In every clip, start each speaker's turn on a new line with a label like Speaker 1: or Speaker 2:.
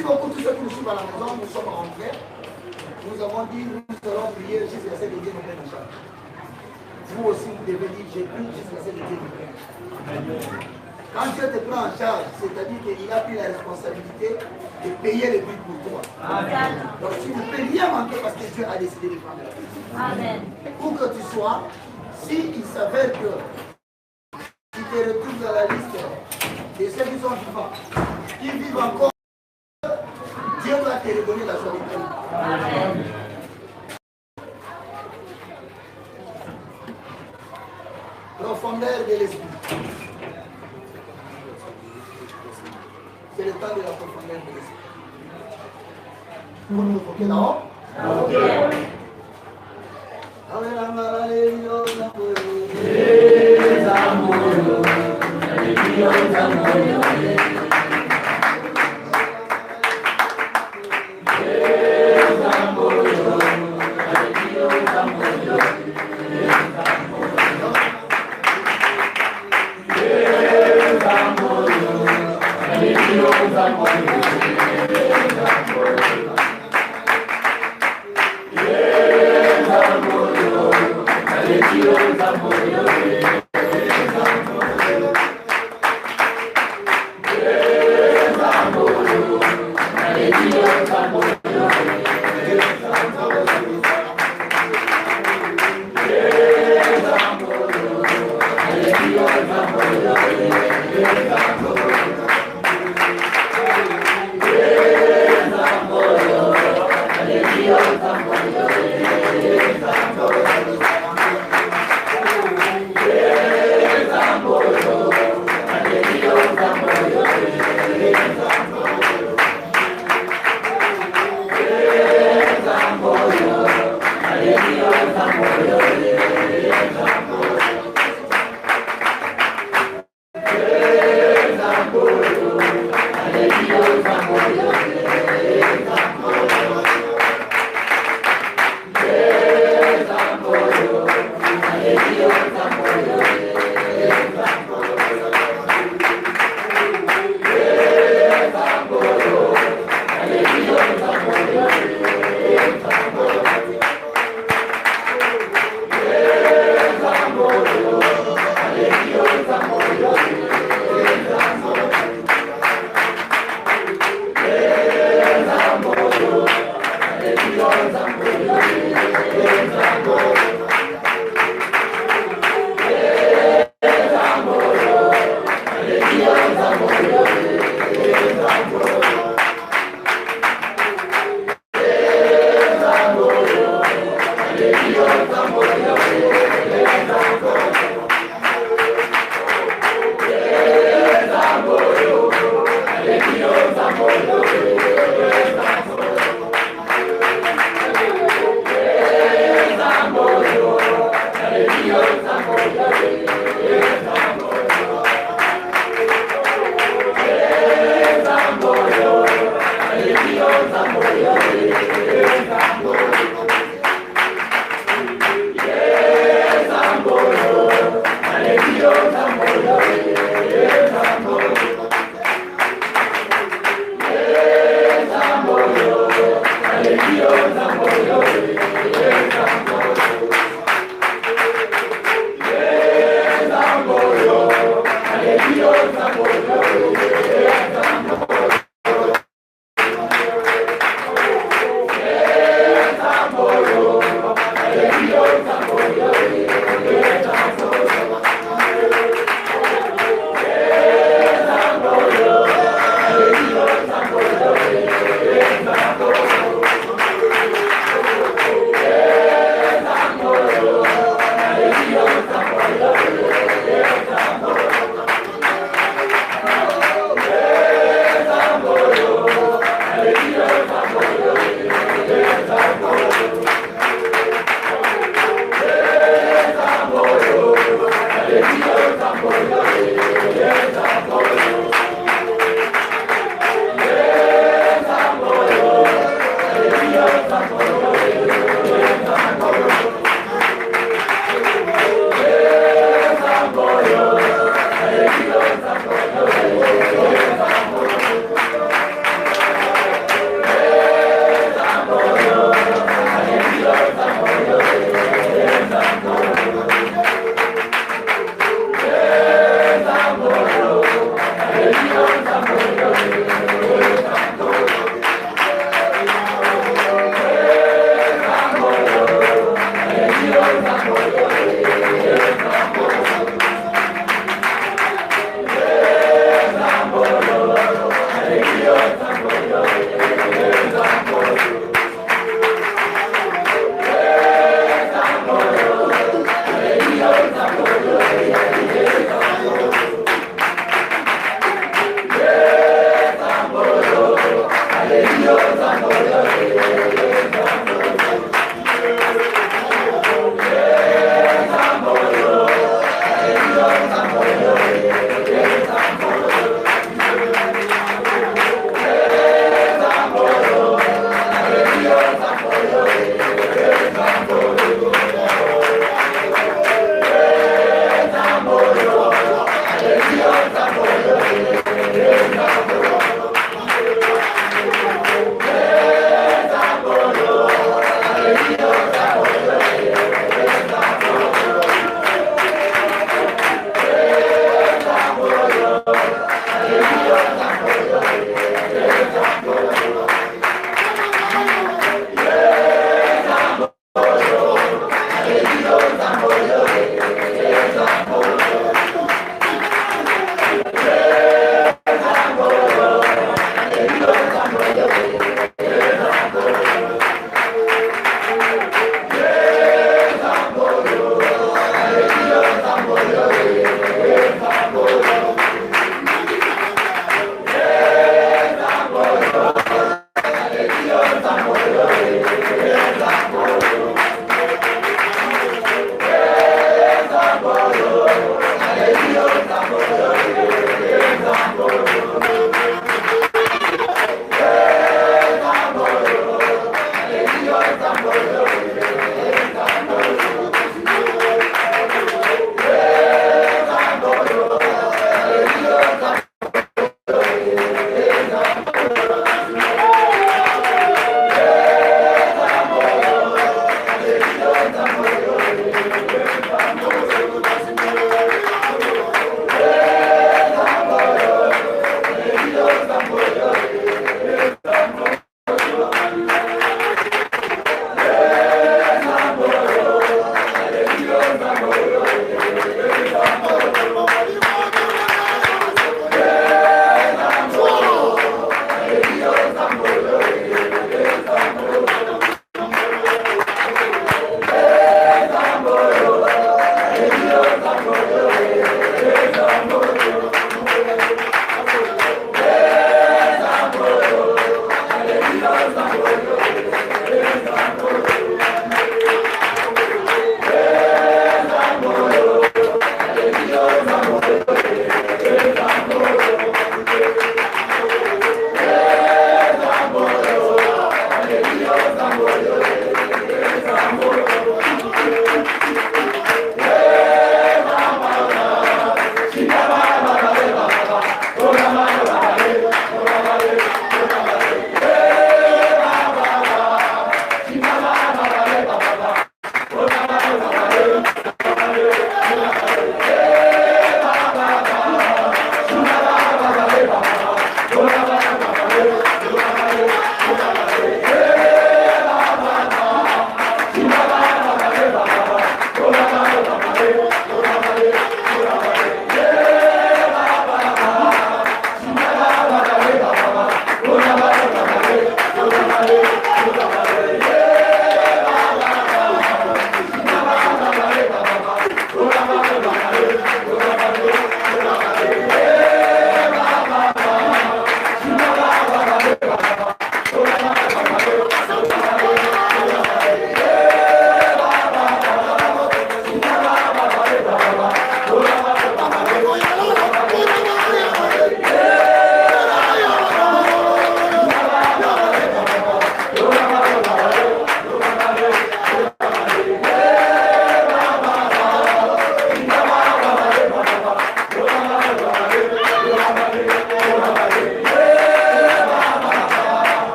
Speaker 1: Merci beaucoup tous ceux qui nous suivent à la maison. Nous sommes rentrés. Nous avons dit, nous allons prier jusqu'à ce que Dieu nous prenne en charge. Vous aussi, vous devez dire, j'ai pris jusqu'à ce que Dieu nous prenne. Quand Dieu te prend en charge, c'est-à-dire qu'il a pris la responsabilité de payer le prix pour toi. Amen. Donc tu ne peux rien manquer parce que Dieu a décidé de prendre la vie. Amen. Où que tu sois, s'il s'avère que tu te retrouves dans la liste de ceux qui sont vivants, qui vivent encore, Dieu va te redonner la joie de vie. Amen. Profondeur de l'esprit. C'est le temps de la profondeur de l'esprit. Pour nous foquer là-haut.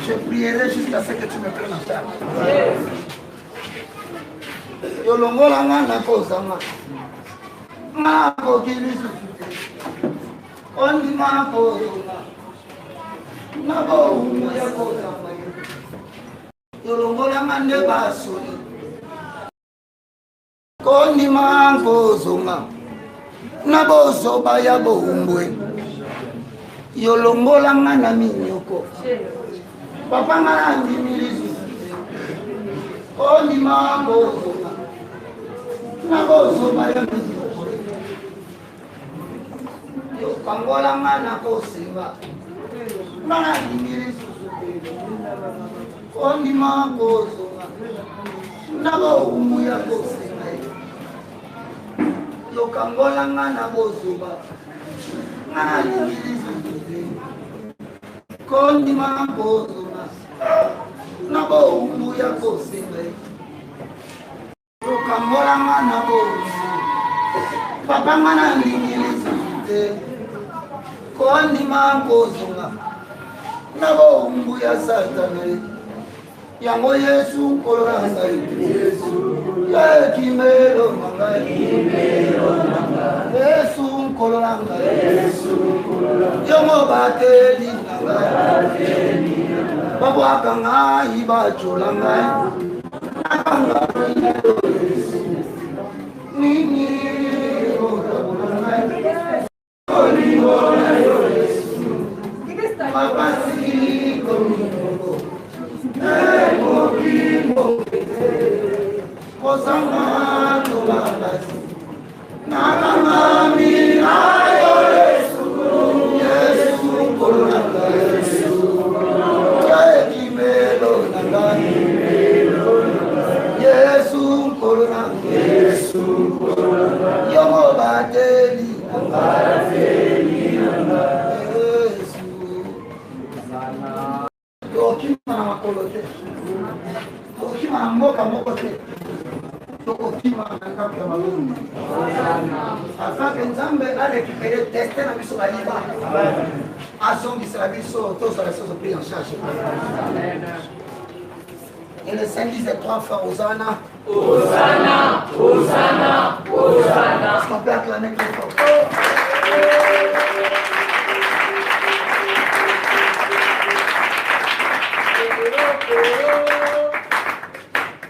Speaker 1: Je prierai jusqu'à ce que tu me prennes en charge. Yolongola ngana kozanga. Ngako kilisu. Ondi mako. Nabo umuya kozanga. Yolongola ngande basuri. Kondi mako zonga. Nabo zoba ya bombwe. Yolongola ngana minyoko. Papa ngana ndimirizu. Kondi mako zonga. Nabo zoba ya minyoko. Yokangola ngana kosinga. Ngana ndimirizu. Kondi mako zonga. Nabo umuya kosinga. Yokangola ngana bozuba ngana lingilizo kondi mambozuba nabo umuya kosinga yokangola ngana bozuba papa ngana lingilizo kondi mambozuba nabo umuya satana yango Yesu koloranga Yesu kimelo manga Yesu koloranga Yesu yango bateli nanga babo akanga ibachulanga akanga nini otabulanga olibona Yesu papa si komingo Osama Tobabasi Nakamami Ayo Yesu Yesu Kolonanga Yesu Kimelo Nangani Yesu Kolonanga Yesu Yomo Bateli Bateli Yesu Yokima Makolote Yokima Moka Mokote Yokima Nankamka Malumi afin que Nzambe a récupéré destin à Bisso Baliba à son Bisso tous à la chose pris en charge. Et le Saint disait 3 fois Hosanna Hosanna Hosanna Hosanna. Est-ce qu'on peut acclamer très fort?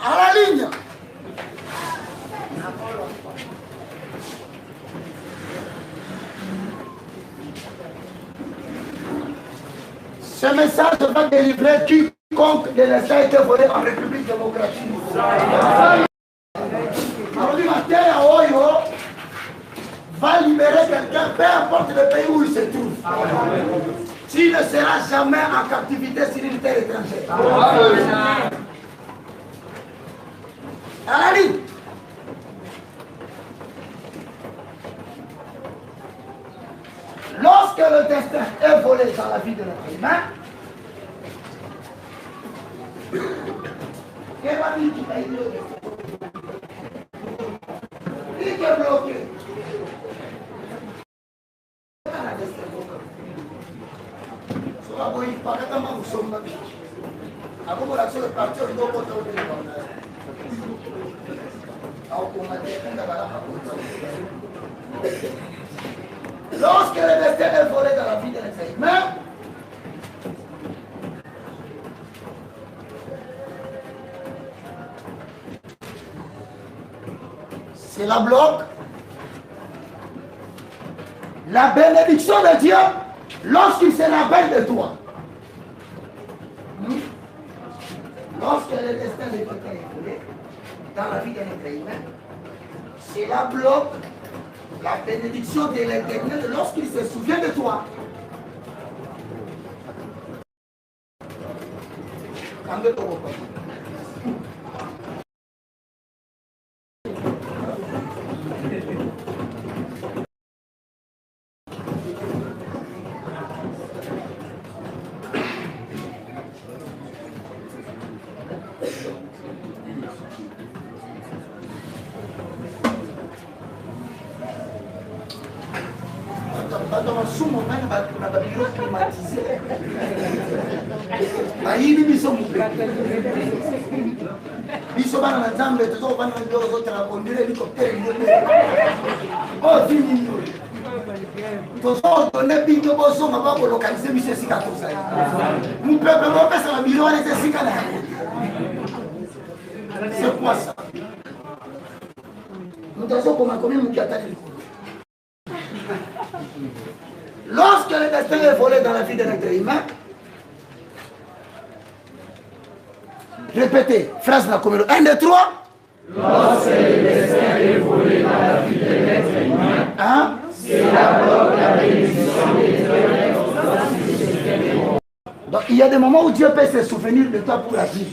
Speaker 1: À la ligne. Ce message va délivrer quiconque de l'État a été volé en République démocratique. Alors du matin à Oyo va libérer quelqu'un, peu importe le pays où il se trouve. S'il ne sera jamais en captivité sur une terre étrangère. À la ligne. Lorsque le destin est volé dans la vie de l'être humain, qu'est-ce qui va dire? Qui est bloqué? Lorsque le destin est volé dans la vie de l'être humain, cela bloque la bénédiction de Dieu lorsqu'il se rappelle de toi. Lorsque le destin de quelqu'un est volé dans la vie de l'être humain, cela bloque la bénédiction de l'Éternel lorsqu'il se souvient de toi. Attends, sous mon main, on a des bureaux climatisés. Aïe, ils sont mouvés. Ils sont dans la jambe, ils sont dans la jambe, ils sont dans l'hélicoptère. Oh, 10 millions. Tous ceux qui ont des billets, ils sont dans localiser M. Sikato. Mon peuple, on fait ça, le bureau, c'est Sikato. C'est quoi ça? Nous avons combien de gens. Lorsque le destin est volé dans la vie de l'être humain, répétez, phrase de la communauté. 1, 2, 3.
Speaker 2: Lorsque le destin est volé dans la vie de l'être humain,
Speaker 1: Hein?
Speaker 2: c'est d'abord la bénédiction de Dieu.
Speaker 1: Donc il y a des moments où Dieu peut se souvenir de toi pour la vie.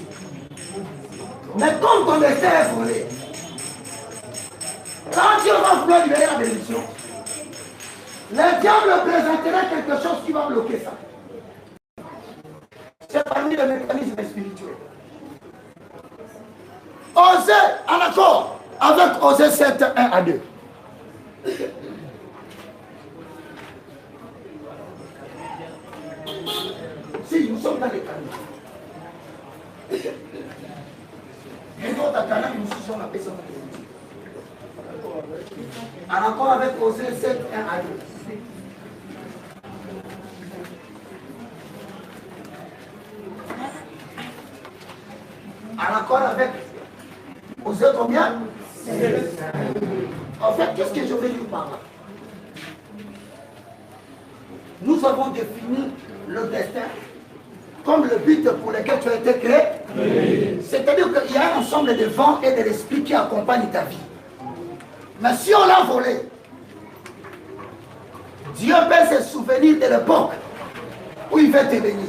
Speaker 1: Mais comme ton destin est volé, quand Dieu va vouloir libérer la bénédiction, le diable présentera quelque chose qui va bloquer ça. C'est parmi les mécanismes spirituels. Osée, en accord avec Osée 7, 1 à 2. Si, nous sommes dans les canaux. Et nous, dans les canaux, nous sommes appelés ça. En accord avec Osée 7, 1 à 2. En accord avec Osée combien? En fait, qu'est-ce que je veux dire par là? Nous avons défini le destin comme le but pour lequel tu as été créé. C'est-à-dire qu'il y a un ensemble de vents et de l'esprit qui accompagnent ta vie. Mais si on l'a volé, Dieu peut se souvenir de l'époque où il veut te bénir.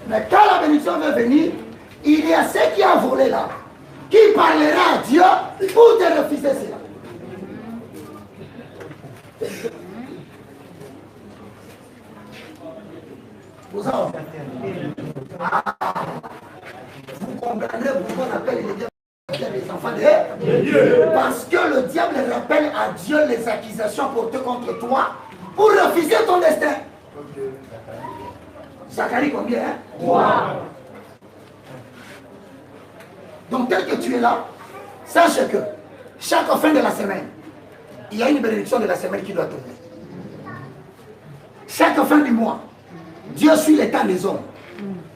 Speaker 1: Mais quand la bénédiction veut venir, il y a ce qui a volé là, qui parlera à Dieu pour te refuser cela. Vous comprenez pourquoi on appelle les diables les enfants de Dieu? Parce que le diable rappelle à Dieu les accusations portées contre toi pour refuser ton destin. Zacharie combien? 3. Donc tel que tu es là, sache que chaque fin de la semaine, il y a une bénédiction de la semaine qui doit tomber. Chaque fin du mois, Dieu suit les temps des hommes.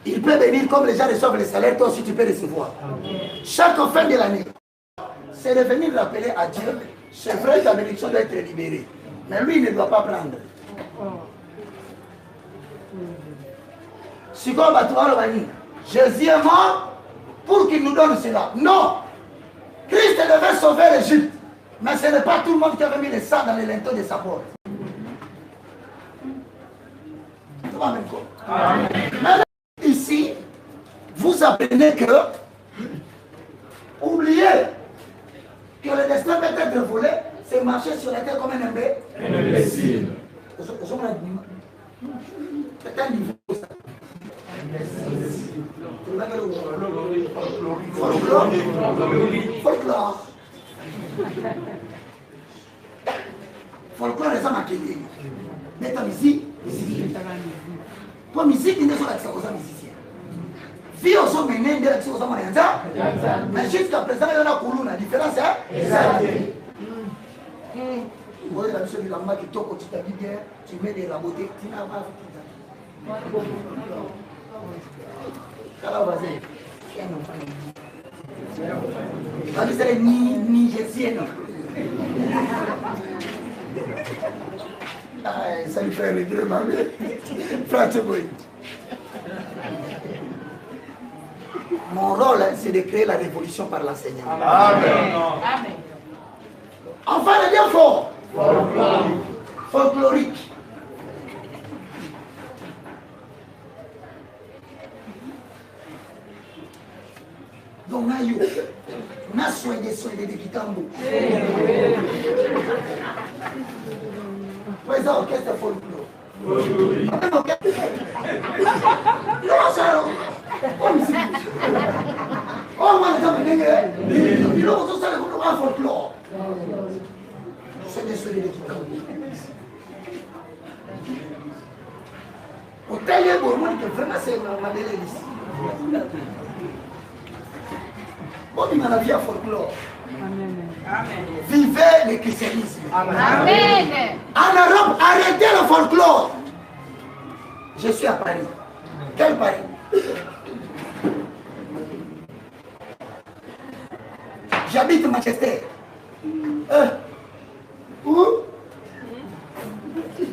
Speaker 1: Il peut bénir comme les gens reçoivent les salaires, toi aussi tu peux recevoir. Chaque fin de l'année, c'est de venir rappeler à Dieu, c'est vrai que ta bénédiction doit être libérée. Mais lui, il ne doit pas prendre. Si comme Jésus est mort pour qu'il nous donne cela. Non! Christ devait sauver l'Égypte. Mais ce n'est pas tout le monde qui avait mis le sang dans les linteaux de sa porte. Maintenant, ici, vous apprenez que, oubliez que le destin peut être volé, c'est marcher sur la terre comme un imbécile. C'est un niveau. Folklore. Folklore, c'est un maquillé. Mais ta musique, toi, musique, il ne sont pas musicien. Vie au son mené, il est aux moyens. Mais jusqu'à présent, il y a la couronne. La différence, c'est exact. Vous voyez la mission du lama qui toque, tu t'habilles bien, tu mets des rabotés, tu n'as pas fait. Calabazé. La mission est nigérienne. Ça lui fait regretter, ma mère. Franchement. Mon rôle, c'est de créer la révolution par l'enseignement. Amen. Enfin, le bien fort. Folklorique. Donc, on a soin de Kitambo. Présent, qu'est-ce que c'est folklore? Non, ça. Oh, moi, les gens, tout ça, le folklore. C'est des soins de Kitambo. Au tel est bon, que vraiment c'est ma belle ici. Bon, il m'a vie à folklore. Vivez le christianisme.
Speaker 2: Amen.
Speaker 1: En Europe, arrêtez le folklore. Je suis à Paris. Quel Paris? J'habite Manchester. Où? Tu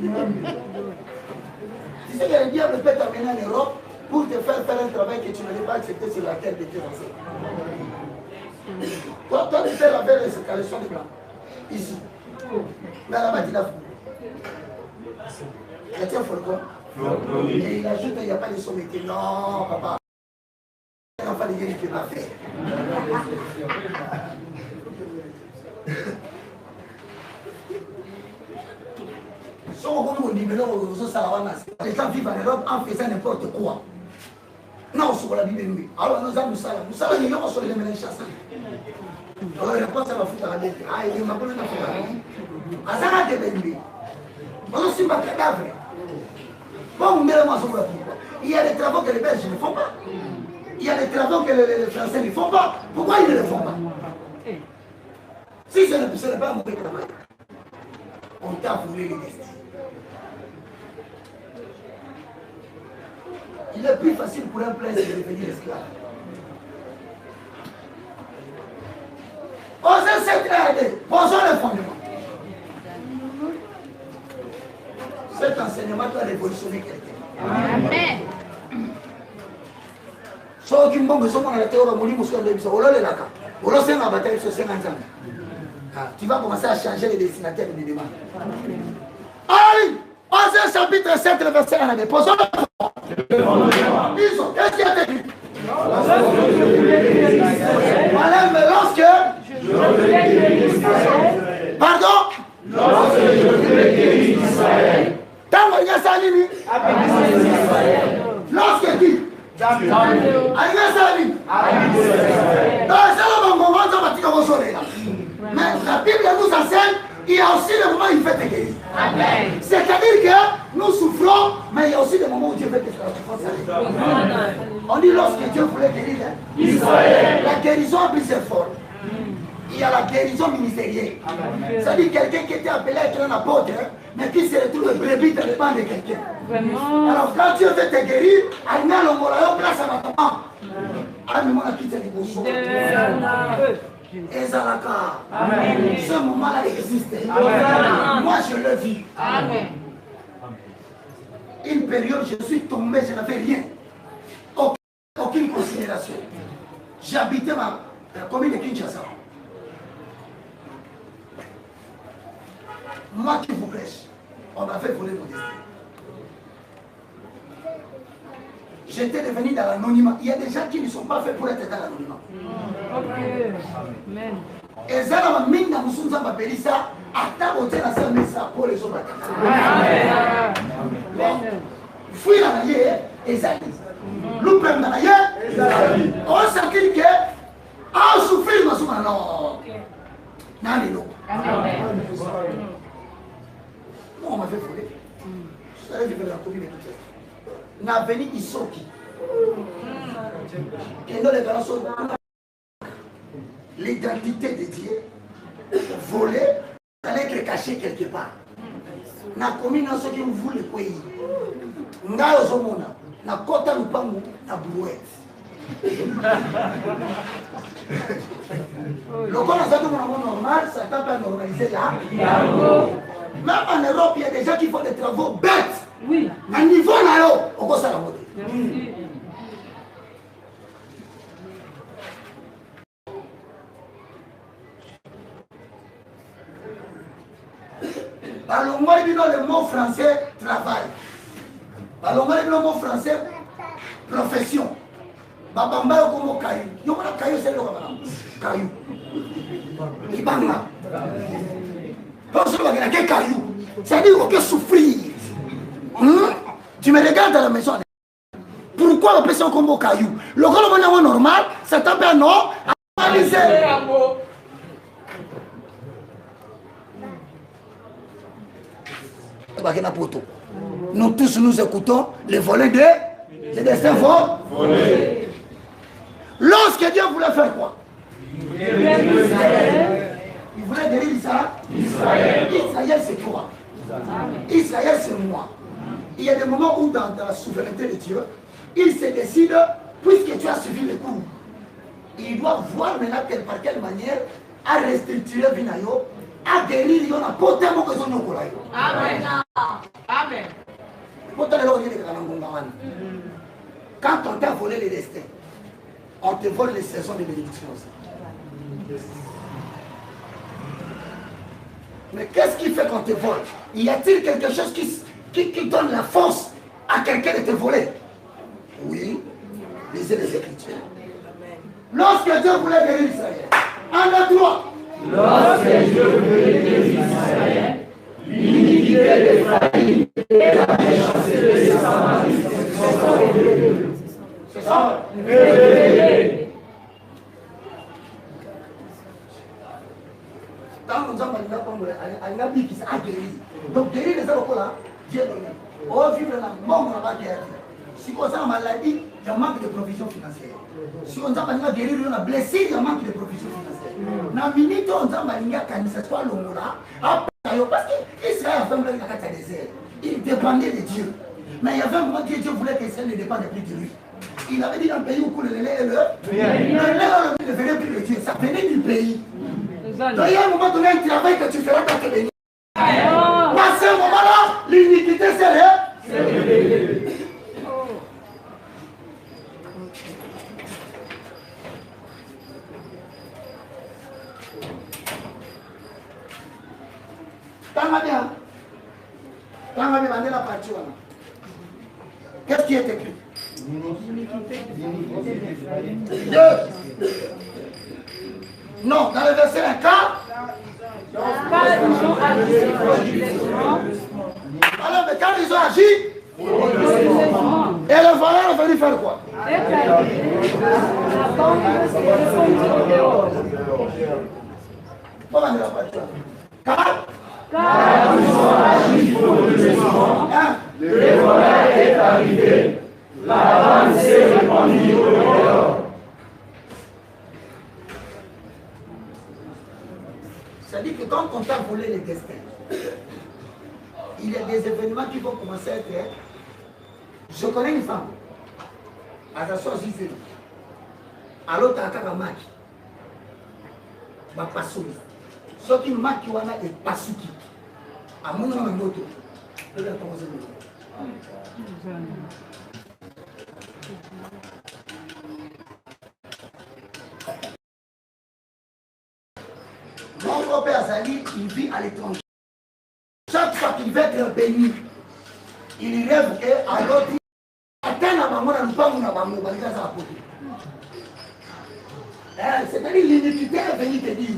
Speaker 1: sais que le diable peut t'amener en Europe pour te faire un travail que tu n'avais pas accepté sur la terre de tes ancêtres. Toi, tu fais la belle escalation de blanc. Ici. Mais là-bas, tu l'as fait. Il y a un folklore. Et il ajoute qu'il n'y a pas de sommité. Non, papa. Il n'y a pas de guéris qui m'a fait. Les gens vivent en Europe en faisant n'importe quoi. Non, sur la Bible, alors nous avons ça. Nous savons que nous sommes les mêmes chasseurs. Alors il n'y a pas ça à foutre à la tête. Ah, il m'a pas de foutre à la tête. À ça, il y a des bébés. On aussi pas cadavre. Bon, il y a des travaux que les Belges ne font pas. Il y a des travaux que les Français ne font pas. Pourquoi ils ne le font pas? Si ce n'est pas un mauvais travail, on t'a voulu les destins. Il est plus facile pour un prince de devenir esclave. Osez cette aide, posons le fondement. Cet enseignement doit révolutionner quelqu'un.
Speaker 2: Amen.
Speaker 1: So qui m'ont besoin de la théorie, mon livre sur le bisou, on l'a là. On l'a fait ma bataille sur 50 ans. Tu vas commencer à changer les destinataires de mes demandes. Allez, Osez chapitre 7, le verset 1. Posons le fondement. Qu'est-ce qu'il y a écrit? Madame, lorsque pardon? Lorsque je voulais guérir Israël. Lorsque qui? Mais la Bible nous enseigne, il y a aussi des moments où il fait te guérir. C'est-à-dire que nous souffrons, mais il y a aussi des moments où Dieu fait que la souffrance arrive. On dit lorsque Dieu voulait guérir Israël, la guérison a plusieurs formes. Il y a la guérison ministérielle. C'est-à-dire quelqu'un qui était appelé à être un apôtre, mais qui se retrouve brebis dans le banc de quelqu'un. Alors quand Dieu veut te guérir, il y a le place à ma maman. Ah, mais moi, je quitte les bouchons. Ezalaka. Ce moment-là existe. Moi, je le vis. Une période, je suis tombé, je n'avais rien. Aucune considération. J'habitais la commune de Kinshasa. Moi qui vous prêche, on m'a fait voler mon destin. J'étais devenu dans l'anonymat. Il y a des gens qui ne sont pas faits pour être dans l'anonymat. Et ça, la mine dans Moussounza Babelissa, à ta beauté, la salle messa pour les autres. Fouille la naïe, et ça dit. L'oupem la naïe, on s'acquitte que, ah, souffrir, ma souma, non. Non, non. Non, on m'a fait voler. Je savais que je vais la commune de tout ça. N'a venu Isoki. Et dans les garçons, l'identité de Dieu, volée, allait être cachée quelque part. N'a commis dans ce qui vous voulez quoi. N'a aux hommes, n'a kota lupangu, n'a brouette. Le corps a fait un normal, ça t'a pas normalisé là. Même en Europe, il y a des gens qui font des travaux bêtes. Oui. À niveau là, on va s'en rendre. Parlons-moi le mot français travail. Parlons-moi le mot français profession. Babamba comme caillou. Yo mana caillou c'est le caillou. Ibanga. Parce que la caillou, ça dit que souffrir. Tu me regardes à la maison. Pourquoi la personne comme caillou? Le gars normal, ça tape un nom à analyser. Bakena poto. Nous tous, nous écoutons les volets des destins volés. Lorsque Dieu voulait faire quoi? Il voulait guérir Israël. Israël, c'est toi. Israël, c'est moi. Il y a des moments où, dans la souveraineté de Dieu, il se décide, puisque tu as suivi le cours, il doit voir maintenant par quelle manière à restructurer Vinayo, à guérir Yon, à porter mon besoin de Amen. Amen. Quand on t'a volé les destins, on te vole les saisons de bénédiction aussi. Mais qu'est-ce qui fait qu'on te vole? Y a-t-il quelque chose qui donne la force à quelqu'un de te voler? Oui, lisez les Écritures. Lorsque Dieu voulait guérir Israël, en endroit.
Speaker 2: Lorsque Dieu voulait guérir Israël, l'iniquité d'Éphraïm et la méchanceté de Samarie sont révélées.
Speaker 1: C'est ça?
Speaker 2: Révélées.
Speaker 1: Quand nous avons dit qu'il a guéri, donc guérir les hommes là, Dieu donne. Oh, vivre la mort, on va guérir. Si on a une maladie, il y a un manque de provision financière. Si on a guérir, on a blessé, il y a un manque de provision financière. Dans la minute, on a kanisa soit l'ongola, parce qu'Israël a fait un désert. Il dépendait de Dieu. Mais il y avait un moment que Dieu voulait qu'Israël ne dépende plus de lui. Il avait dit dans le pays où coule le lait et le lait ne venait plus de Dieu, ça venait du pays. Donc il y a un moment donné, un travail que tu feras quand tu es béni. À ce moment-là, l'iniquité c'est révélée. Quand la partie, qu'est-ce qui est écrit? Non, dans le verset 1, alors, mais quand ils ont agi, et le voleur est venu faire quoi? Comment dire la partie?
Speaker 2: Car ils ont agi frauduleusement, le voleur est arrivé, la bande s'est répandue au dehors.
Speaker 1: C'est-à-dire que quand on t'a volé les destins, il y a des événements qui vont commencer à être. Je connais une femme, à la source d'Israël, à l'autre à Karamaki, ma passouri. Ce qui marque est Pasuki. À mon nom, moto. Mon grand-père Azali, il vit à l'étranger. Chaque fois qu'il veut être béni, il rêve qu'à l'autre, atteint la maman, n'a pas mon maman, il va dire ça à côté. C'est-à-dire l'iniquité est venue te dire,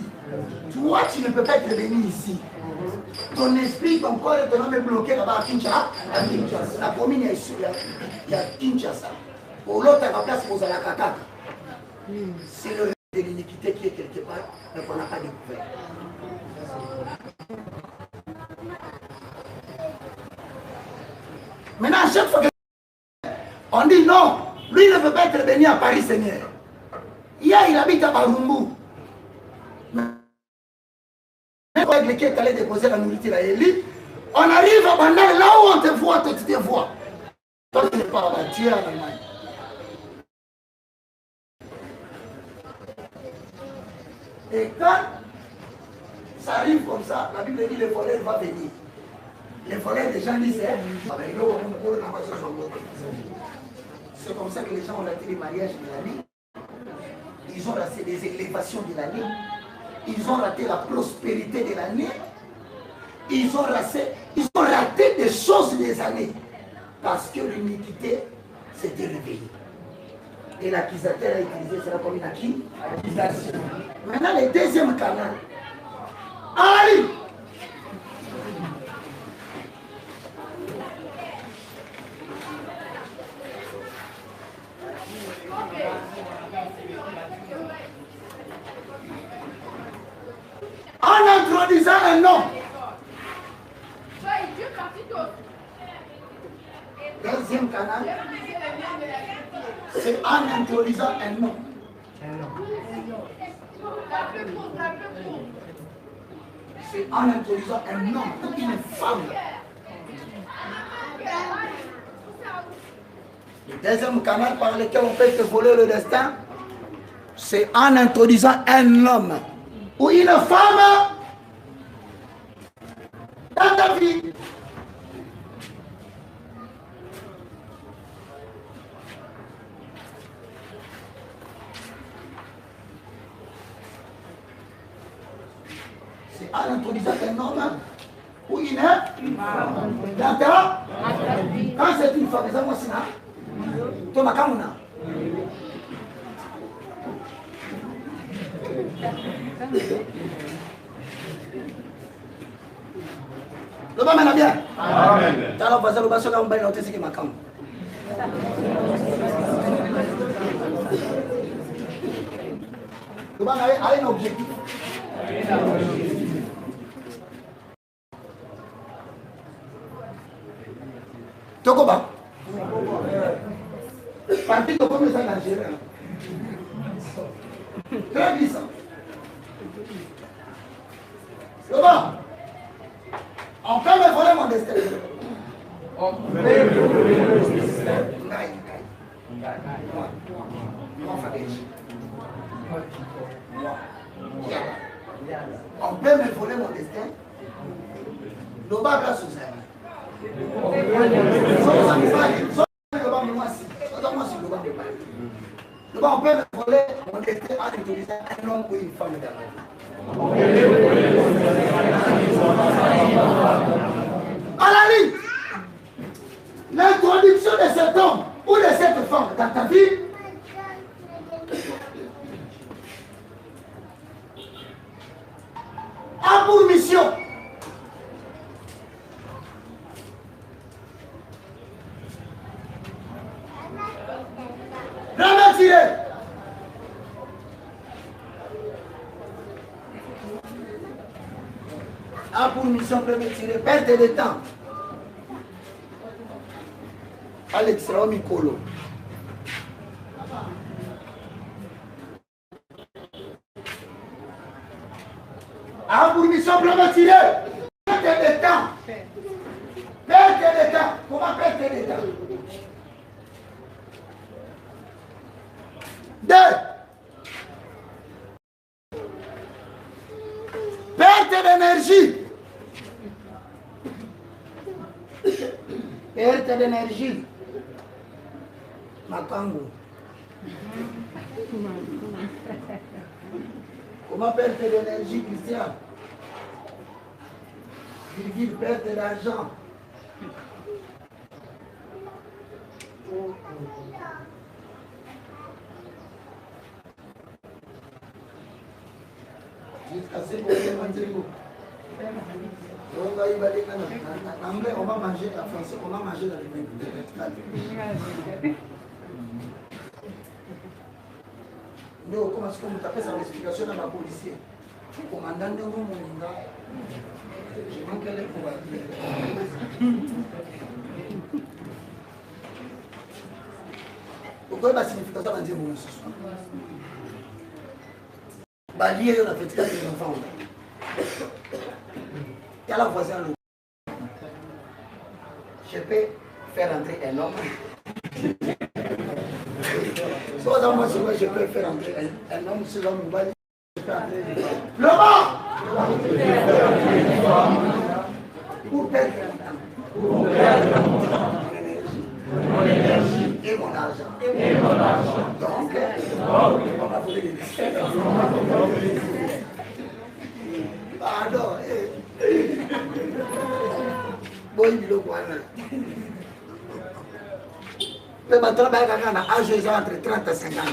Speaker 1: toi tu ne peux pas être béni ici. Ton esprit, ton corps est même bloqué là-bas à Kinshasa. La commune est ici, il y a Kinshasa. Pour l'autre, à la place, pour la Kataka. C'est le rêve de l'iniquité qui est quelque part, mais qu'on n'a pas découvert. Maintenant, à chaque fois qu'on dit non, lui ne peut pas être béni à Paris, Seigneur. Hier, il habite à Barumbu. Avec lesquels tu allais déposer la nourriture à Élie, on arrive à Bandar, là où on te voit, toi tu te vois. Toi tu n'es pas là, tu es en Allemagne. Et quand ça arrive comme ça, la Bible dit le voleur va venir. Les voleurs, les gens disent, c'est comme ça que les gens ont raté les mariages de l'année. Ils ont raté les élévations de l'année. Ils ont raté la prospérité de l'année. Ils ont raté des choses des années. Parce que l'iniquité s'était réveillée. Et l'accusateur a utilisé cela comme une accusation. Maintenant, le deuxième canal. Allez! En introduisant un nom. deuxième canal, c'est en introduisant un nom. C'est en introduisant un homme ou une femme. Le deuxième canal par lequel on peut te voler le destin, c'est en introduisant un homme ou une femme dans ta vie. C'est en introduisant un homme ou une femme dans ta vie. Quand c'est une femme, c'est moi aussi. Toi, ma camona. Le bas maintenant bien. Amen. T'as la voix, le bas sur la bain, l'autre c'est qui ma cam. Le bas a un objectif. Tokoba. Parti de comme ça dans Gérard. Très glissant. Le bas. On peut me voler mon destin. On peut me voler mon destin. On peut me voler mon destin. Le bas là sous ça. On peut me voler mon destin en utilisant un homme ou une femme d'abord. À la ligne, l'introduction de cet homme ou de cette femme dans ta vie a pour mission remercier a pour mission remercier perte de temps Alex Mikolo a pour mission remercier perte de temps. Perte de temps. Comment perte de temps? Deux. Perte d'énergie. Perte d'énergie. Makango. Comment perte d'énergie, Christian? Virgule, perte d'argent. On va manger en français, on va manger dans les mains. Nous, comment est-ce qu'on appelle ça l'explication dans la policier? Commandant de Moninga, je manque les pouvoirs. Pourquoi la signification de Dieu ce soir? Balier, on a fait des enfants. Il y a la voisin. Je peux faire entrer un homme. Soit moi, je peux faire entrer un homme sur l'homme. Je peux entrer le mort. Pour perdre mon énergie et mon argent. Donc, on va voler les pardon. Bon, il le voit là. Le bateau va être âge entre 30 et 50.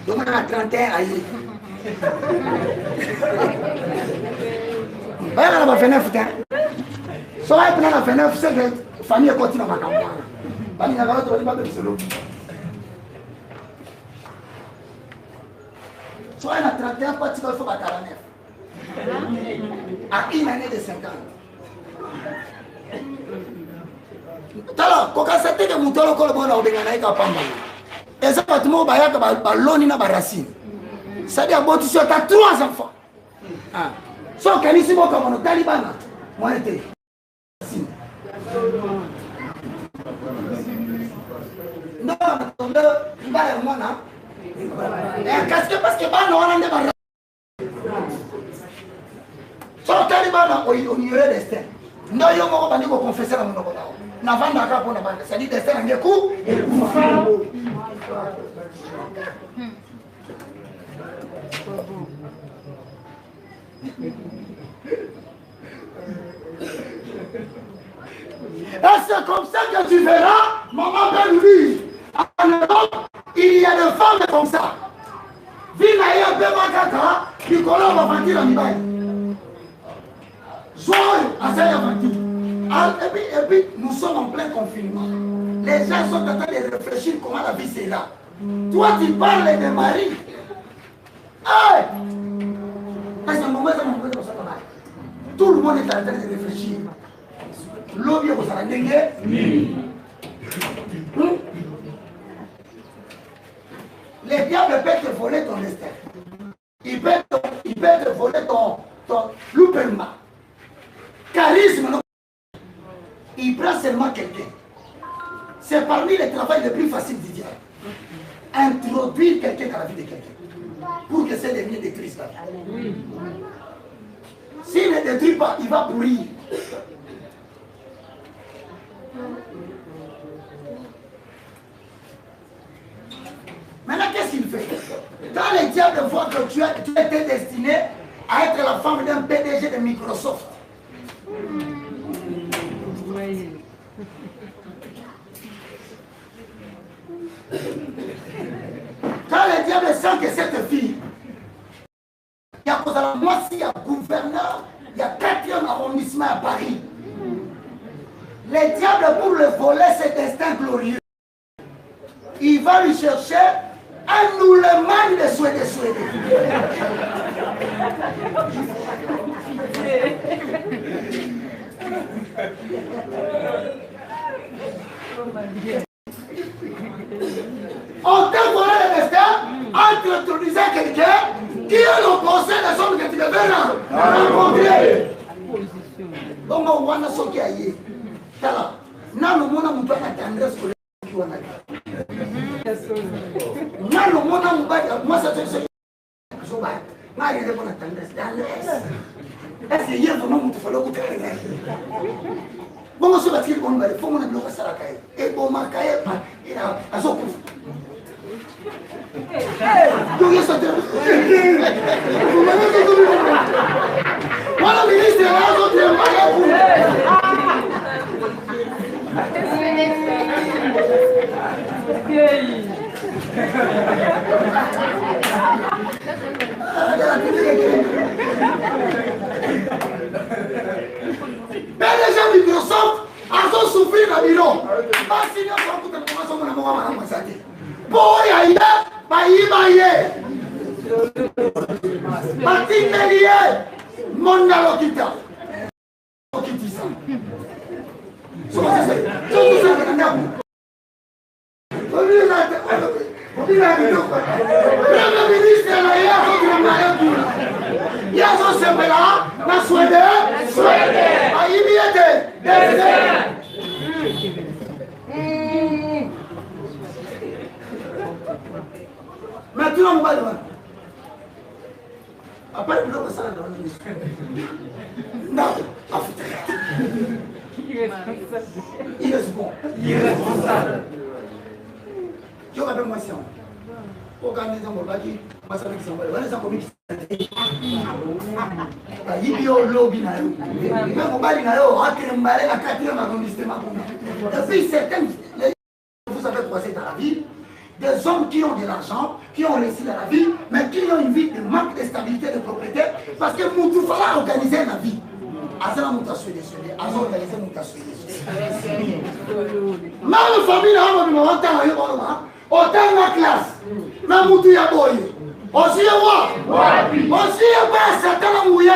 Speaker 1: Donc, on a 31 à y. Voilà la fenêtre. Soit il prend la fenêtre, c'est que la famille continue à ma campagne. La famille n'a pas de problème de solo. Soit il a 31, pas de faut à 49. À une année de 50. tala kokasate ke mutolo ko bona obengana ika pamba eza batimo bayaka baloni na baracine c'est-à-dire botisio ta 3 enfants ah so kanisi boka mono talibana moite non tombe ngaya mwana parce que bana wana nde bara so talibana on ignorer destin ndo yo moko bandi ko confesser na monoko nao na vanda ka pona banda c'est dit destin ngeku et c'est comme ça que tu verras maman Belle-Louise en Europe il y a des femmes comme ça vina ya bema kaka ikolo bavandi na mibali joyeux à cette aventure. Et puis, nous sommes en plein confinement. Les gens sont en train de réfléchir comment la vie c'est là. Toi, tu parles de Marie. Hey! Tout le monde est en train de réfléchir. L'objet vous a dégué. Les diables peuvent te voler ton destin. Ils peuvent te voler ton louperma. Charisme, non? Il prend seulement quelqu'un. C'est parmi les travaux les plus faciles du diable. Introduire quelqu'un dans la vie de quelqu'un. Pour que ce dernier détruise la vie. S'il ne détruit pas, il va pourrir. Maintenant, qu'est-ce qu'il fait? Quand les diables voient que tu étais destiné à être la femme d'un PDG de Microsoft, quand le diable sent que cette fille, il y a la moitié, il y a gouverneur, il y a 4e arrondissement à Paris. Le diable, pour le voler, ses destins glorieux, il va lui chercher un noulement de souhait. On t'a volé le destin en t'introduisant quelqu'un qui est l'opposé des hommes que tu devais rencontrer. Donc, on voit ce qui a eu. Nano mona mutu anatandra skole kiwa na nano mona mubadi mwasa tose kusoba mari ndeko na tandra est-ce que hier vraiment mutu falo kutelele bongo so batiki bongo bale fongo na bloka sala kai e bo makaye pa ina azoku donc ça te voilà ministre là autre malade PDG Microsoft a souffert dans le bureau. Maintenant, on va le voir. Après, on va s'en donner. Non, irresponsable. Je rappelle moi ça. Organiser mon baki, moi ça me semble. Voilà ça comme il y a lobby na yo. Même au bali na yo, à 4e arrondissement. Depuis certaines, vous avez croisé dans la vie. Des hommes qui ont de l'argent, qui ont réussi dans la vie, mais qui ont une vie de manque de stabilité, de propriété, parce que nous devons organiser la vie. Azala nous a souhaité, Azala organiser nous a souhaité. Même famille, autant la classe, même nous y a boy. Aussi pas Satan mouillé.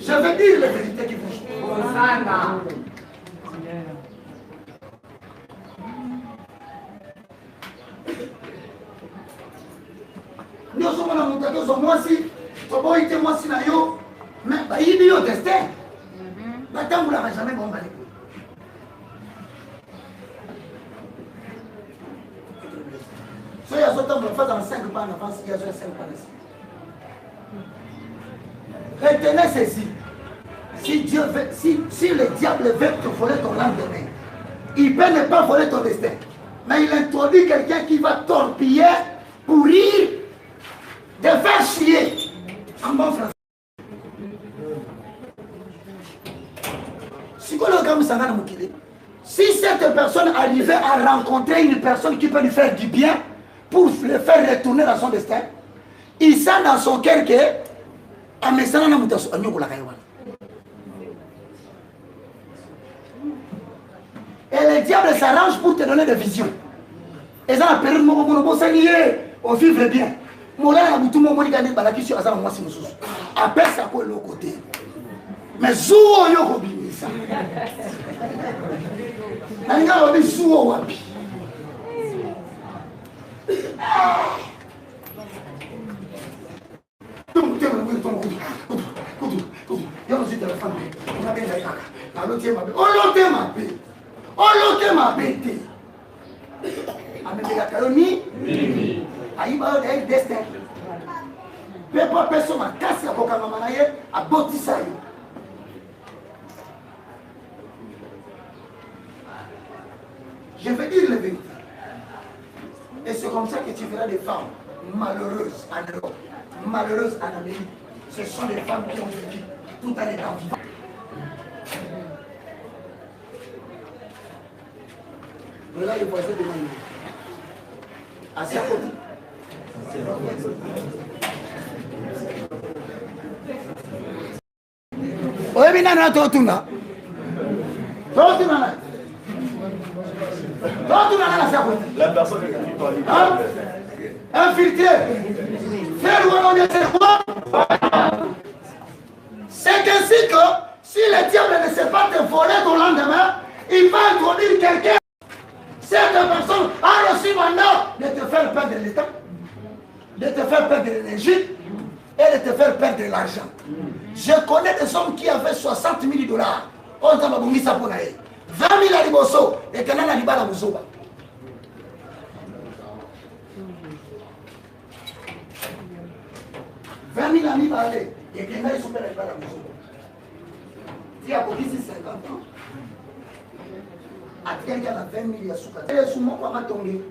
Speaker 1: Je veux dire la vérité qui vous. Nous sommes dans mon cadeau, moi aussi. Comment il était moi si là yo, mais il dit au destin. Maintenant vous l'avez jamais bon balai. So il y a ce temps pour faire dans 5 pas en avance, il y a 5 pas ici. Retenez ceci. Si Dieu veut, si le diable veut te voler ton lendemain, il peut ne pas voler ton destin. Mais il introduit quelqu'un qui va torpiller, pourrir, te faire chier. En bon français. Si cette personne arrivait à rencontrer une personne qui peut lui faire du bien pour le faire retourner dans son destin, il sent dans son cœur que et le diable s'arrange pour te donner des visions. Et ça la période on vivre bien. Après ça pour l'autre côté. Mais Zouo yo ça. Nanga Zouo wapi. Je vais dire la vérité. Et c'est comme ça que tu verras des femmes malheureuses en Europe, malheureuses en Amérique. Ce sont des femmes qui ont vécu tout en étant vivantes. Regarde le voisin de nous. Assis à côté. Oui, mais Totuna.
Speaker 3: La personne qui parle.
Speaker 1: Infiltré. Faire ou non c'est ainsi que si le diable ne sait pas te voler ton lendemain, il va introduire quelqu'un. Cette personne a reçu mandat de te faire perdre le temps, de te faire perdre l'énergie et de te faire perdre l'argent. Je connais des hommes qui avaient 60 000 $. On t'a pas ça pour 20 000 à Liboso et que l'on a libéré à Mouzoba. Amis parler et que l'on a super à libéré à Mouzoba. Si à Bogi 50 ans, à quelqu'un a 20 000 à Souka. Et sous mon papa tombé.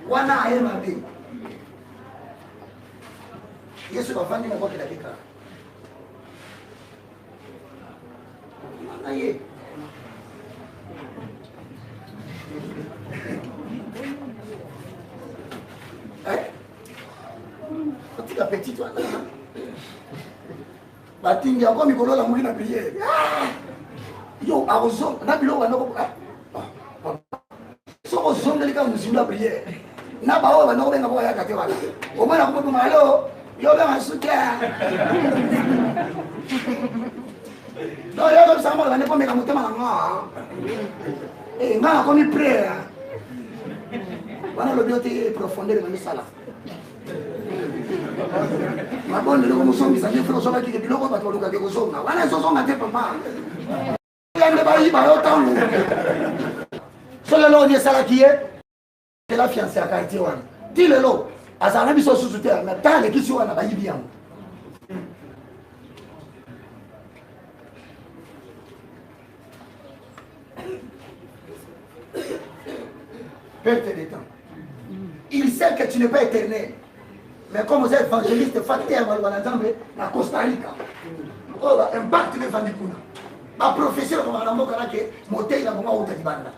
Speaker 1: Wana a aimé. Yesu va vendre n'importe quelle déclaration. Aïe. Petit à petit, toi. Batingi encore mikolo la mourir na prière. Yo, à ozon, na bilo wa noko. So ozon de ka musimba prière. Na ba wa noko benga ya kate wala. O mwana ko tuma lo, yo ba masuka. Non, yo comme ça moi ne pas me ka mutema nga. Eh, nga ko mi prière. Wana lo biote profondeur de sala. Ma bonne le comme ça bien philosophe qui est biloko ba to luka de kozonga. Wana zo zonga te papa. Solo ni sala qui est la fiancée à quartier wana. Dis-le lo. Azana biso sous terre, mais tant les qui sont na ba yibiam. Perte de temps. Il sait que tu n'es pas éternel. Mais comme vous êtes évangéliste, facteur à Costa Rica, impact de Vandikuna. Ma prophétie, comme on a dit, moté il a vraiment au Talibanda.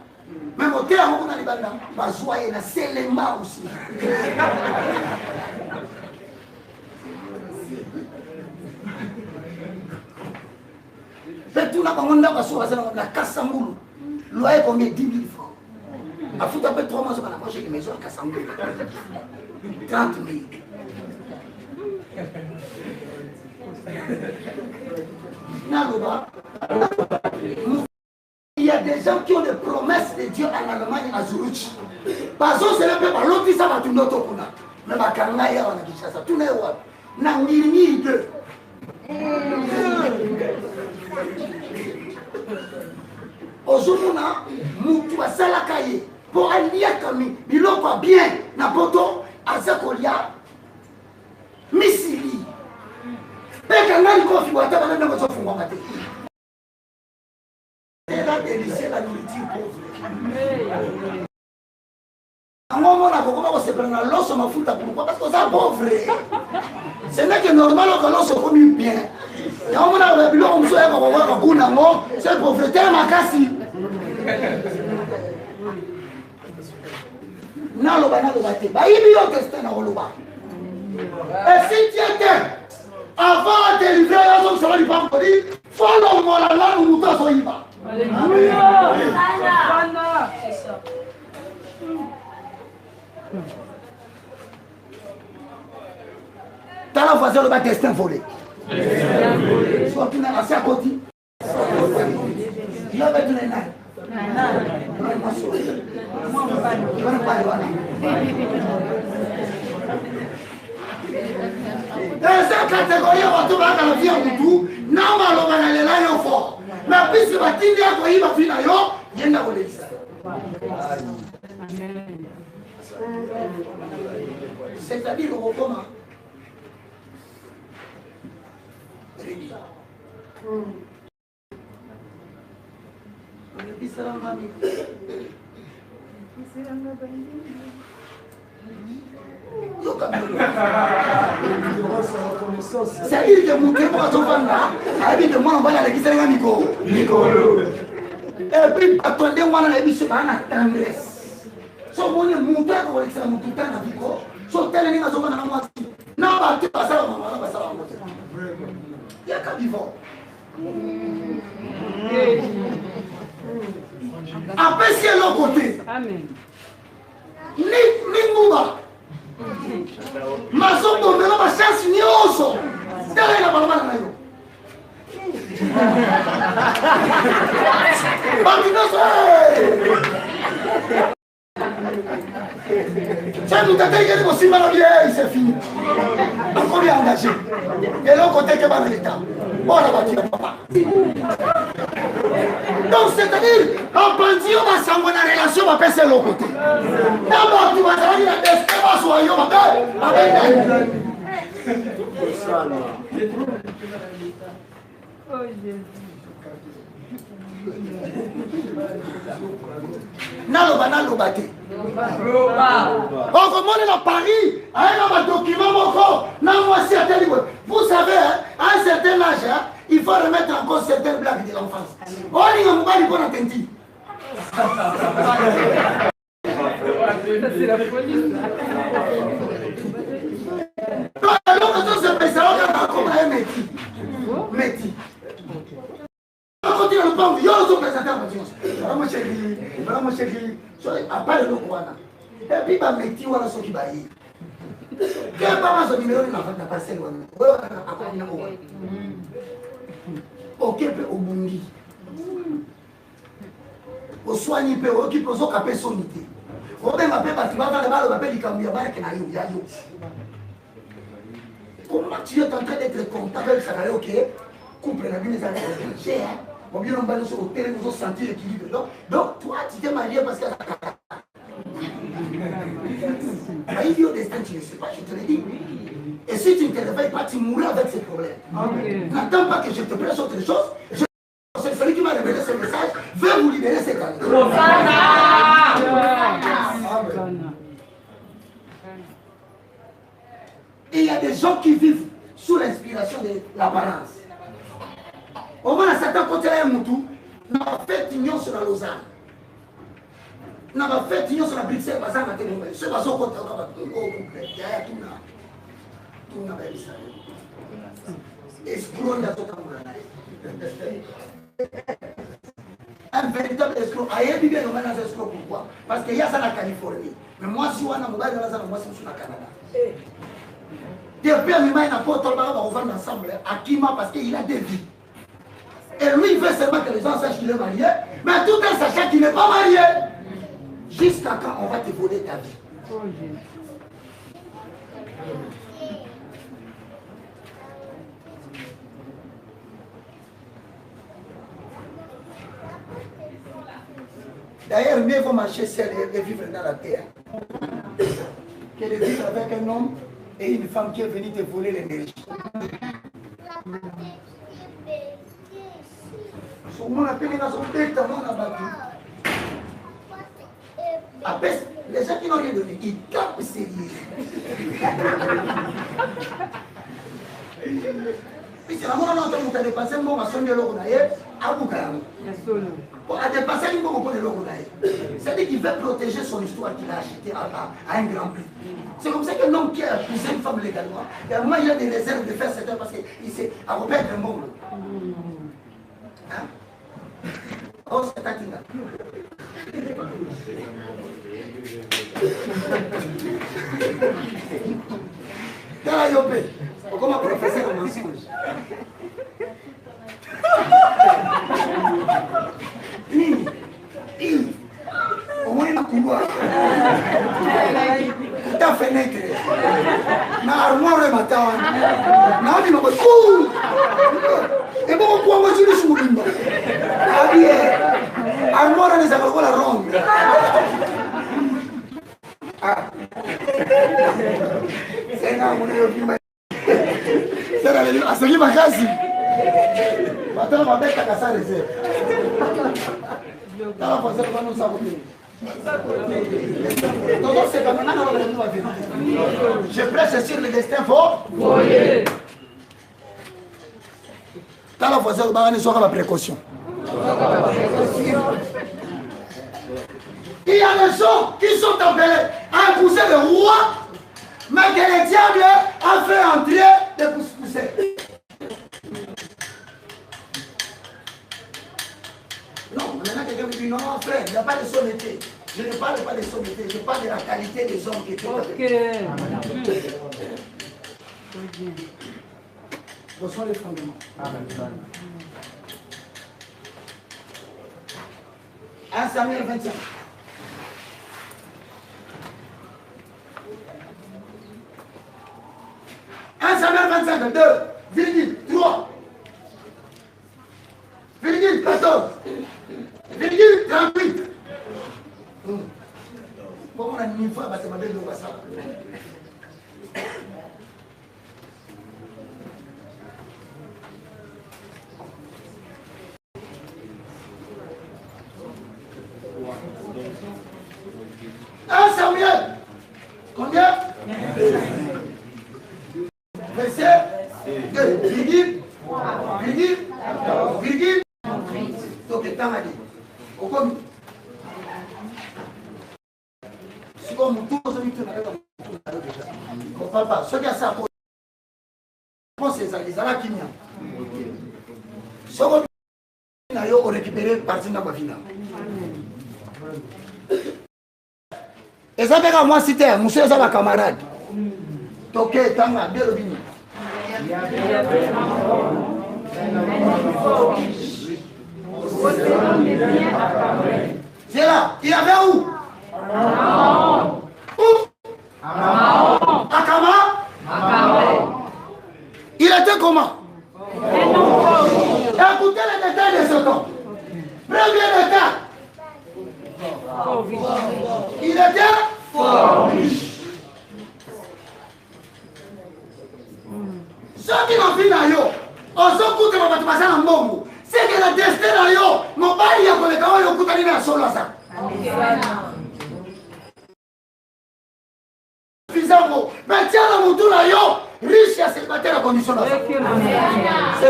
Speaker 1: Mais moté à mon Talibanda, ma joie est c'est les mains aussi. Mais tout là, on a pas la Kassamboulou. Loyer combien 10 000 francs. A foutre après 3 mois, on a approché les maisons à Kassamboulou. 30 000. Il y a des gens qui ont des promesses de Dieu en Allemagne, à Zurich. Parce que c'est le peuple, l'autre ça va tout notre coup. Mais ma carrière, on a dit ça, tout n'est pas. N'a ni deux. Aujourd'hui, nous avons ça la cahier pour allier comme il a bien n'importe à Zakolia, Missili. Mais quand on a une configuration, on a une configuration. C'est la délicie la nourriture pauvre. À un moment, on a se prendre l'os sur ma foule. Pourquoi? Parce que c'est pauvre. Ce n'est que normal que l'os soit comme bien. Et on a vu l'homme sur un c'est pauvreté ma cassi. Non, le banal de bâté. Bah, il y a un testin dans le bas. Et si tu étais avant de délivrer, ça va lui pas dire, faut l'homme la langue ou toi, il va.
Speaker 2: Alléluia.
Speaker 4: C'est ça.
Speaker 1: T'as la voisin le bas destin volé. Soit tu n'as pas à côté. Il y avait une énarque. Essa categoria watu bakalafia mtu na malobana lela yo fort. Na pisi batindi yako iba fina yo yenda kolesa. C'est-à-dire au comment c'est-à-dire que mon Dieu pour ton là, avec de moi on va la l'église avec Nico. Et puis attendez moi dans l'église c'est pas une tendresse. So mon Dieu mon père pour l'extra mon tout temps na Nico. So tel ni ngazo na moi. Non ba tu pas ça maman pas ça. Il y a qu'à vivre. Après si est l'autre côté.
Speaker 2: Amen.
Speaker 1: Ni Mouba. Maso bombela ba chance ni oso. Dale la balabala na yo. Ça nous t'a dit que si mal bien, c'est fini. On est engagé. Et l'autre côté que va l'État. On a bâti papa. Donc c'est-à-dire, en bandit, on va s'envoyer la relation, on va passer l'autre côté. D'abord, tu vas travailler la destin, on va soigner, on va faire.
Speaker 2: Oh Jésus.
Speaker 1: Naloba te. On commande dans Paris, un document vous savez, à un certain âge, il faut remettre en cause certaines blagues de l'enfance. On dit que vous pas entendu.
Speaker 2: C'est la police.
Speaker 1: Alors que ça se passe, on comme un métier. Continue le banque, il y a aussi présenté en conscience. Voilà mon chéri, à part le Kouana. Et puis, il métier, voilà ce qui va y. Quel pas son numéro de la parcelle, ok, au Bundi. Au soigné, au qui pose au capé sonité. Au même appel, parce qu'il va faire le mal, on appelle les camions, qui n'a eu. Comment tu es en train d'être comptable avec ça, ok? Couple la vie des années, on vient en sur l'hôtel, vous avez senti l'équilibre. Donc, toi, tu t'es marié parce que il vit au destin, tu ne sais pas, je te l'ai dit. Et si tu ne te réveilles pas, tu mourras avec ces problèmes. N'attends pas que je te prêche autre chose. C'est celui qui m'a révélé ce message, veut vous libérer cette année. Et il y a des gens qui vivent sous l'inspiration de l'apparence. Au moins, à certains côtés, il y a un moutou. On a fait union sur la Lausanne. On a fait union sur la Bruxelles. Parce que c'est pas son côté. Il y a tout là. Tout là, il y a escroc, il y a tout là. Un véritable escroc. Aïe, il y a un escroc. Pourquoi? Parce qu'il y a ça en Californie. Mais moi, si on a un mobile, moi, c'est sur le Canada. Depuis un moment, il n'a pas autant de vendre ensemble à Kima parce qu'il a des vies. Et lui, il veut seulement que les gens sachent qu'il est marié, mais tout en sachant qu'il n'est pas marié. Jusqu'à quand on va te voler ta vie? D'ailleurs, mieux vaut marcher seul et vivre dans la terre que de vivre avec un homme et une femme qui est venue te voler l'énergie. Les gens qui n'ont rien donné, ils tapent sérieux. Puis c'est la mort dans le dépassé, on va sonner l'eau à Boukaram. Pour dépasser une bombe de l'eau. C'est-à-dire qu'il veut protéger son histoire qu'il a achetée à un grand prix. C'est comme ça que l'homme qui a épousé une femme légalement, et à un moment il a des réserves de faire certains parce qu'il s'est arrobé un monde. Hein? Oh, c'est un tinga. Dans la Yopé, comment professeur en mensonge? Au moins il a couloir. Ta fenêtre. Na armoire le matin. Na on dit non cool. Et bon quoi moi je suis mobile. Ah bien. Armoire les avons la ronde. Ah. C'est un mon film. C'est la série Magasi. Maintenant on va mettre à ça réserve. Je prêche sur le destin fort. Dans la voiture, on sera la précaution. Il y a des gens qui sont appelés à épouser le roi, mais que le diable a fait entrer des poussées. Non, maintenant quelqu'un me dit non, frère, il n'y a pas de sommité. Je ne parle pas de sommité, je parle de la qualité des hommes qui étaient avec. Ce sont les fondements. Amen. 1 Samuel 25. Samuel 25, 2, virgule 3, virgule 14, virgule 38. Bon, on a mis une fois, parce que ma belle nous voit ça. Samuel, combien? Verset 2, virgule, donc le temps a dit. Au commis. Si on me tourne, on ne parle pas. Ce qui a ça pour c'est ça, les Arabes qui n'y ont. Ce qu'on a récupéré partie de la vie. Et ça fait qu'à moi, c'était un monsieur, ça va camarade. Toké, Tanga, Bélobini. C'est là, il y avait où? Où? À Kama? Il était comment? Écoutez les détails de ce temps. Premier détail. Il était fort riche. Ceux qui n'ont vu d'ailleurs, on s'en fout de ma passer en bongo. C'est que le destin d'ailleurs, mon père y a pour les gens, ils ont coupé à solo à ça. Mais tiens, le mouton d'ailleurs, riche et célibataire à condition de ça.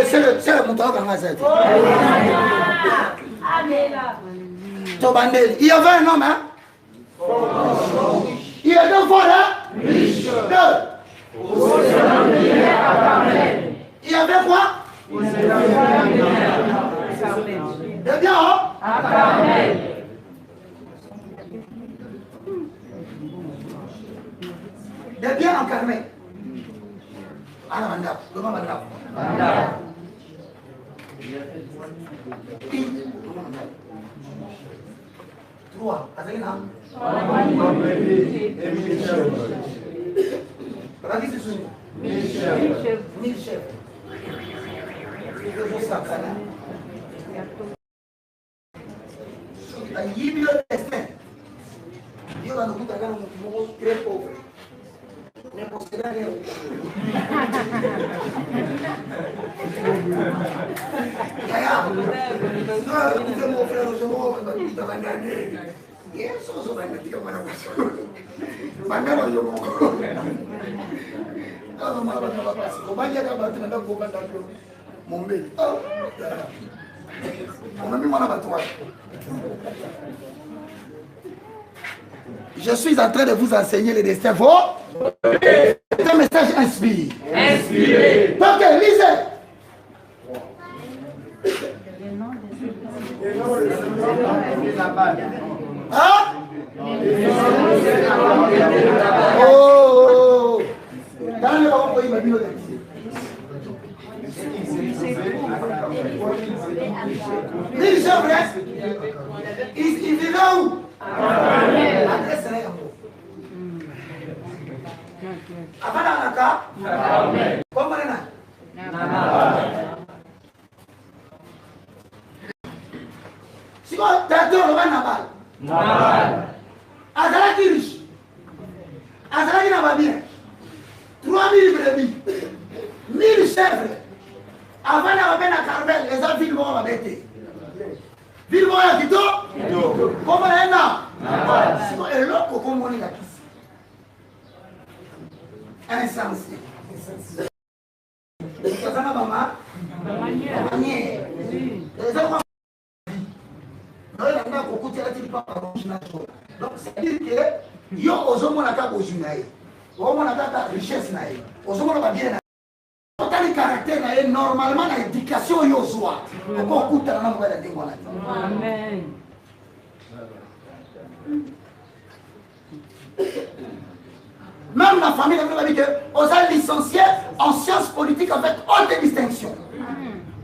Speaker 1: C'est le mouton qui a fait. Il y avait un homme, hein? Il était fort, hein? Riche. Il y avait quoi? Eh bien, hein? Des biens en Carmel. Ana mandap. Doma mandap. Trois. Azali nam. Radi c'est souni. 1000 chefs. Je vous sakana. Il y a le destin. Dieu va nous dire que nous sommes très pauvres. Mais pour cela, mon frère, je suis en train de vous enseigner les destins. C'est un message inspiré. Donc, lisez. Hein? Oh! Dans le moment où il m'a dit, il vivait où? Avant d'Anaka? Comment on si vous avez un Nabal, Azalaki riche, Azalaki n'a pas bien, 3000 brebis, 1000 chèvres, avant d'avoir à Carmel, les gens filment à bête. Filment à Quito, comment on a si vous avez l'autre, comment on est là? Insensé. Les donc c'est-à-dire que yo ozomona kaka ozinaye omona kaka richesse na ye ozomona babien na otali caractère na ye normalement na éducation yo ozwa okokutana na mobali ndenge wana. Amen. Même la famille de dit que on a licencié en sciences politiques avec haute distinction.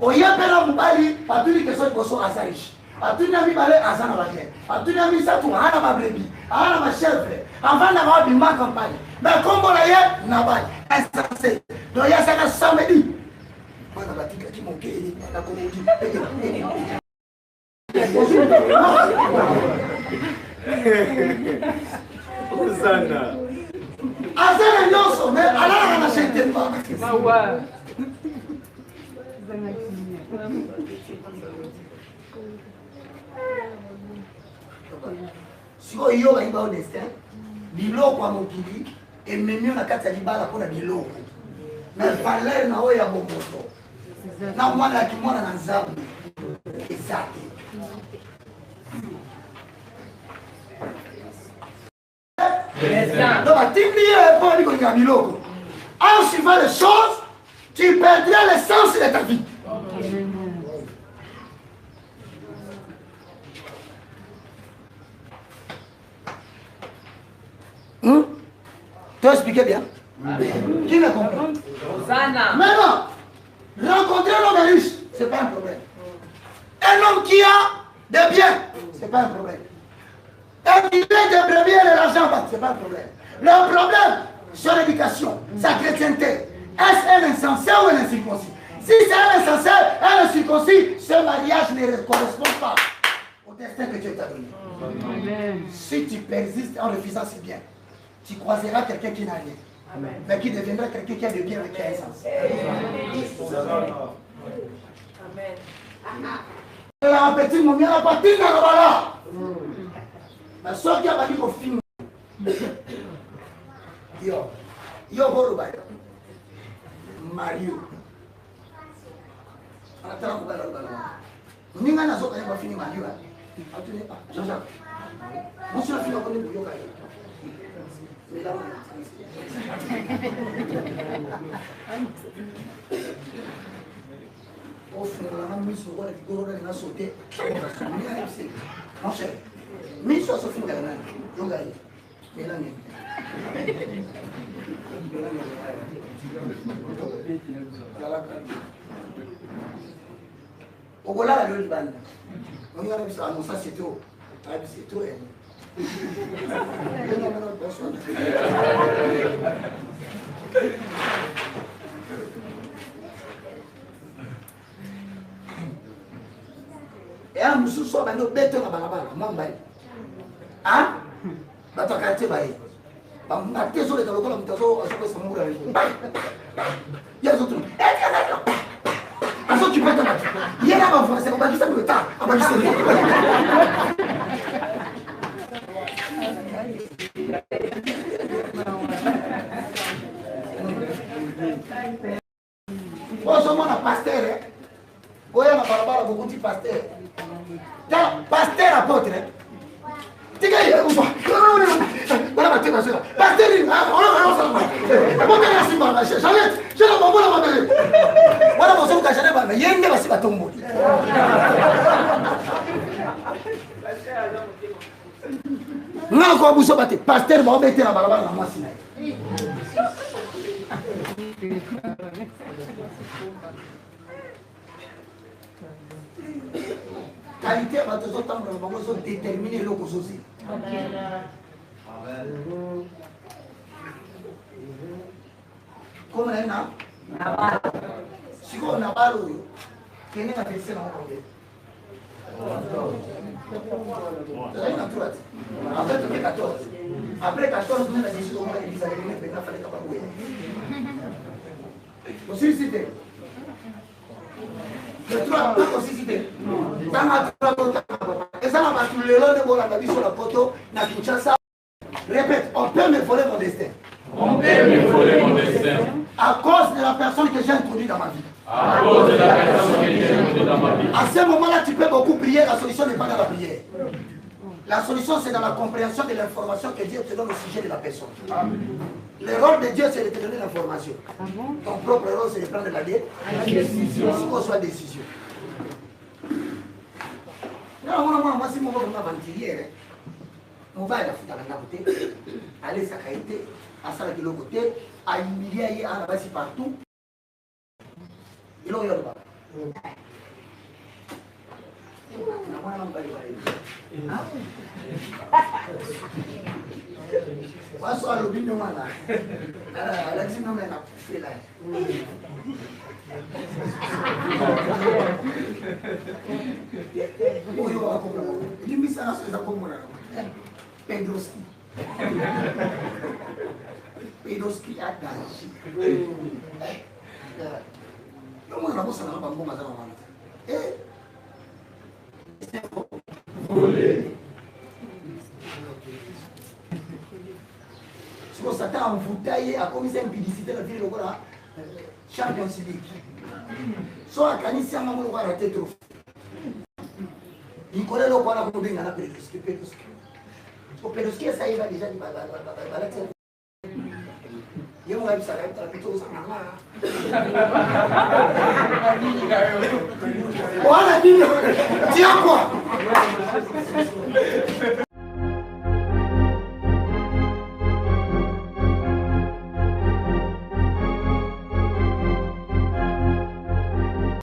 Speaker 1: On y a pris mobali pas tout les questions de à sa riche. A tout n'a mis balai à sa navale. A tout n'a mis ça tout à ma brebis, à ma chèvre. Avant d'avoir une ma campagne. Mais comme on l'a eu, n'a pas insensé. Donc il y a ça samedi. Moi la batique qui m'ont guéri, la comédie.
Speaker 3: Hosanna.
Speaker 1: Azana nyonso mais ala na chente pas. Si vous avez un destin, biloko à mokili et même na kati ya libala pona biloko. Mais valeur na oya bomoto. Na mwana kimwana na nzambe. Exact. Donc, en suivant les choses, tu perdras l'essence de ta vie. Tu as expliqué bien? Qui me comprend? Maintenant, rencontrer l'homme riche, ce n'est pas un problème. Un homme qui a des biens, ce n'est pas un problème. Un millier de brebis et de l'argent, ce n'est pas un problème. Le problème, c'est l'éducation, sa chrétienté. Est-ce un insensé ou un incirconcis? Si c'est un insensé, un incirconcis, ce mariage ne correspond pas au destin que Dieu t'a donné. Amen. Si tu persistes en refusant ce bien, tu croiseras quelqu'un qui n'a rien. Amen. Mais qui deviendra quelqu'un qui a de bien et qui a un sens. Amen. La petite momie, la patine, là. Mais ce qui a pas dit qu'au film, yo, Mario. Attends, on va là. Nous n'avons pas fini Mario. Jean-Jacques. Monsieur a fini encore une bouillon. Mais là, on fait la mise sur le gros de la sauté. Mon cher, mise sur ce film de la main. Au voilà le bal. On y a ça, non, ça c'est trop. Ah, c'est trop. Et un monsieur soit dans le bête dans la balabala, mamba. Ah, bah tu as quartier bail. Bah on a tes sur les dans le col, on t'a zo, on se passe mourir. Il y a d'autres. Tu peux te mettre. Il y a là-bas, c'est on va dire ça le temps. On va dire ça. Oh, ce monde a pasteur. Oh, il y a un beaucoup de pasteur. Pasteur apôtre. Tu gagnes, ou pas? Voilà ma tête, pasteur. Pasteur, on a voilà mon son cachane ba yende basi batombo nga ko buso bate pasteur ba obete na balabala na mwasi na qualité ba tozo tambra ba mozo déterminer loko sosi amen comment est na Sigo na balo yo. Kene na pese na ngombe. Après 14. Après 14, on a décidé au moins Elisa de venir maintenant fallait pas bouer. Aussi cité. Le 3 aussi cité. Dans la 3 et ça va tout le long de mon avis sur la photo na Kinshasa. Répète, on peut me voler mon destin.
Speaker 2: On peut me voler mon destin.
Speaker 1: À cause de la personne que j'ai introduite dans ma vie.
Speaker 2: À cause de la personne que j'ai introduite dans ma vie.
Speaker 1: À ce moment-là, tu peux beaucoup prier, la solution n'est pas dans la prière. La solution, c'est dans la compréhension de l'information que Dieu te donne au sujet de la personne. Le rôle de Dieu, c'est de te donner l'information. Ton propre rôle, c'est de prendre la décision. Si on soit décision. Moi, si mon homme aventurier, on va à la foutre à la côté, aller sa qualité, à ça de l'autre côté, à humilier à la base partout. Et là, il y a le bas. Moi, je suis à l'opinion là. Elle a dit non, mais elle a fait là. Il dit ça, c'est ça comme moi. Pedroski. Pedroski a gagné. Comment on a besoin de bon matin et si on s'attend à envoûter à commis une publicité la ville de la champion civique soit à Canisi à maman ou à la tête il connaît le quoi la combine à la Pedroski Pedroski ça y va déjà il va il y a un website plutôt ça on a dit tiens quoi